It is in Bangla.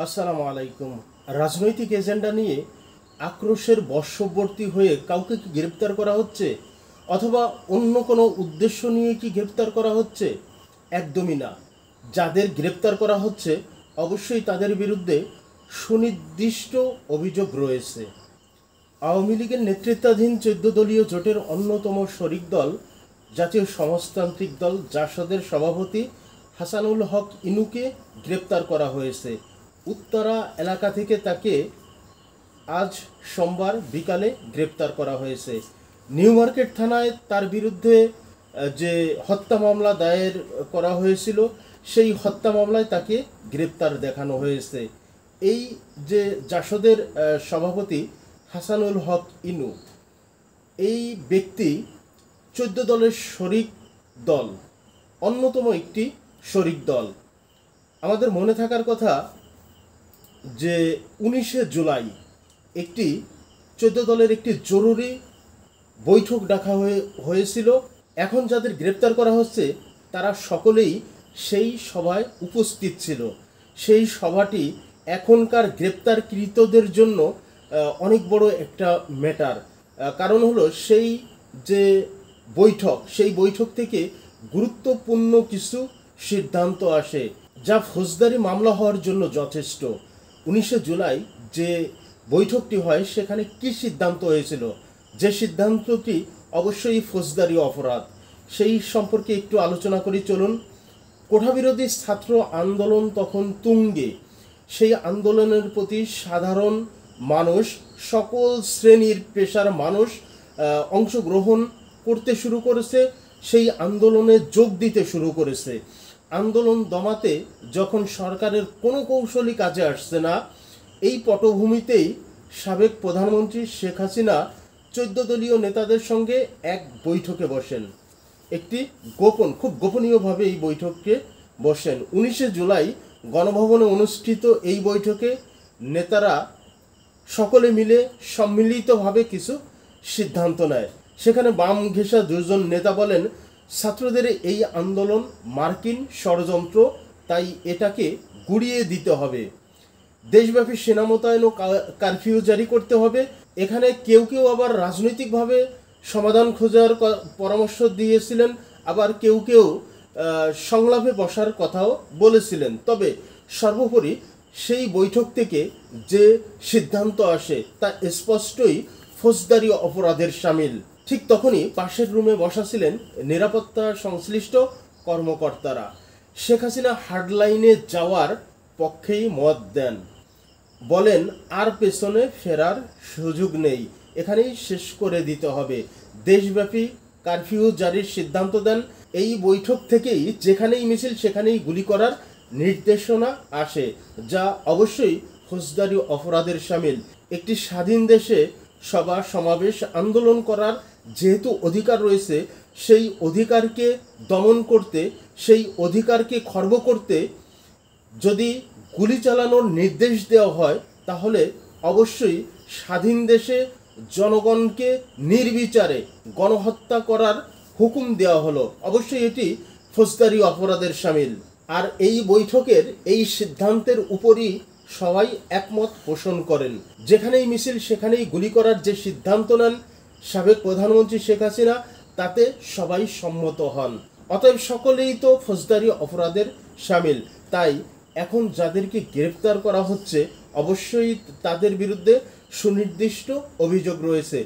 আসসালামু আলাইকুম। রাজনৈতিক এজেন্ডা নিয়ে আক্রোশের বশবর্তী হয়ে কাউকে কি গ্রেপ্তার করা হচ্ছে, অথবা অন্য কোনো উদ্দেশ্য নিয়ে কি গ্রেপ্তার করা হচ্ছে? একদমই না। যাদের গ্রেপ্তার করা হচ্ছে অবশ্যই তাদের বিরুদ্ধে সুনির্দিষ্ট অভিযোগ রয়েছে। আওয়ামী লীগের নেতৃত্বাধীন ১৪ দলীয় জোটের অন্যতম শরিক দল জাতীয় সমাজতান্ত্রিক দল জাসদের সভাপতি হাসানুল হক ইনুকে গ্রেপ্তার করা হয়েছে। উত্তরা এলাকা থেকে তাকে আজ সোমবার বিকালে গ্রেপ্তার করা হয়েছে। নিউ মার্কেট থানায় তার বিরুদ্ধে যে হত্যা মামলা দায়ের করা হয়েছিল, সেই হত্যা মামলায় তাকে গ্রেপ্তার দেখানো হয়েছে। এই যে জাসদের সভাপতি হাসানুল হক ইনু, এই ব্যক্তি ১৪ দলের শরিক দল, অন্যতম একটি শরিক দল। আমাদের মনে থাকার কথা যে ১৯শে জুলাই একটি ১৪ দলের একটি জরুরি বৈঠক ডাকা হয়েছিল। এখন যাদের গ্রেপ্তার করা হচ্ছে তারা সকলেই সেই সভায় উপস্থিত ছিল। সেই সভাটি এখনকার গ্রেপ্তারকৃতদের জন্য অনেক বড় একটা ম্যাটার। কারণ হলো সেই যে বৈঠক, সেই বৈঠক থেকে গুরুত্বপূর্ণ কিছু সিদ্ধান্ত আসে যা ফৌজদারি মামলা হওয়ার জন্য যথেষ্ট। ১৯শে জুলাই যে বৈঠকটি হয় সেখানে কি সিদ্ধান্ত হয়েছিল, যে সিদ্ধান্তটি অবশ্যই ফৌজদারি অপরাধ, সেই সম্পর্কে একটু আলোচনা করি চলুন। কোঠাবিরোধী ছাত্র আন্দোলন তখন তুঙ্গে। সেই আন্দোলনের প্রতি সাধারণ মানুষ, সকল শ্রেণীর পেশার মানুষ অংশগ্রহণ করতে শুরু করেছে, সেই আন্দোলনে যোগ দিতে শুরু করেছে। আন্দোলন দমাতে যখন সরকারের কোনো কৌশলই কাজে আসছে না, এই পটভূমিতেই সাবেক প্রধানমন্ত্রী শেখ হাসিনা ১৪ দলীয় নেতাদের সঙ্গে এক বৈঠকে বসেন। একটি খুব গোপনীয়ভাবে এই বৈঠকে বসেন। ১৯শে জুলাই গণভবনে অনুষ্ঠিত এই বৈঠকে নেতারা সকলে মিলে সম্মিলিতভাবে কিছু সিদ্ধান্ত নেয়। সেখানে বাম ঘেঁষা দুজন নেতা বলেন, ছাত্রদের এই আন্দোলন মার্কিন ষড়যন্ত্র, তাই এটাকে গুড়িয়ে দিতে হবে। দেশব্যাপী সেনা মোতায়েন ও কারফিউ জারি করতে হবে। এখানে কেউ কেউ আবার রাজনৈতিকভাবে সমাধান খোঁজার পরামর্শ দিয়েছিলেন, আবার কেউ কেউ সংলাপে বসার কথাও বলেছিলেন। তবে সর্বোপরি সেই বৈঠক থেকে যে সিদ্ধান্ত আসে তা স্পষ্টই ফৌজদারি অপরাধের শামিল। ঠিক তখনই পাশের রুমে বসা ছিলেন নিরাপত্তা সংশ্লিষ্ট কর্মকর্তারা। শেখ হাসিনা হার্ডলাইনে যাওয়ার পক্ষেই মত দেন, বলেন আর পেছনে ফেরার সুযোগ নেই, এখানেই শেষ করে দিতে হবে। দেশব্যাপী কারফিউ জারির সিদ্ধান্ত দেন। এই বৈঠক থেকেই যেখানেই মিছিল সেখানেই গুলি করার নির্দেশনা আসে, যা অবশ্যই ফৌজদারি অপরাধের শামিল। একটি স্বাধীন দেশে সভা সমাবেশ আন্দোলন করার যেহেতু অধিকার রয়েছে, সেই অধিকারকে দমন করতে, সেই অধিকারকে খর্ব করতে যদি গুলি চালানোর নির্দেশ দেওয়া হয়, তাহলে অবশ্যই স্বাধীন দেশে জনগণকে নির্বিচারে গণহত্যা করার হুকুম দেওয়া হলো। অবশ্যই এটি ফৌজদারি অপরাধের শামিল। আর এই বৈঠকের এই সিদ্ধান্তের উপরই সবাই একমত পোষণ করেন। যেখানেই মিছিল সেখানেই গুলি করার যে সিদ্ধান্ত নেন সাবেক প্রধানমন্ত্রী শেখ হাসিনা, তাতে সবাই সম্মত হন। অতএব সকলেই তো ফৌজদারি অপরাধের শামিল। তাই এখন যাদেরকে গ্রেপ্তার করা হচ্ছে অবশ্যই তাদের বিরুদ্ধে সুনির্দিষ্ট অভিযোগ রয়েছে।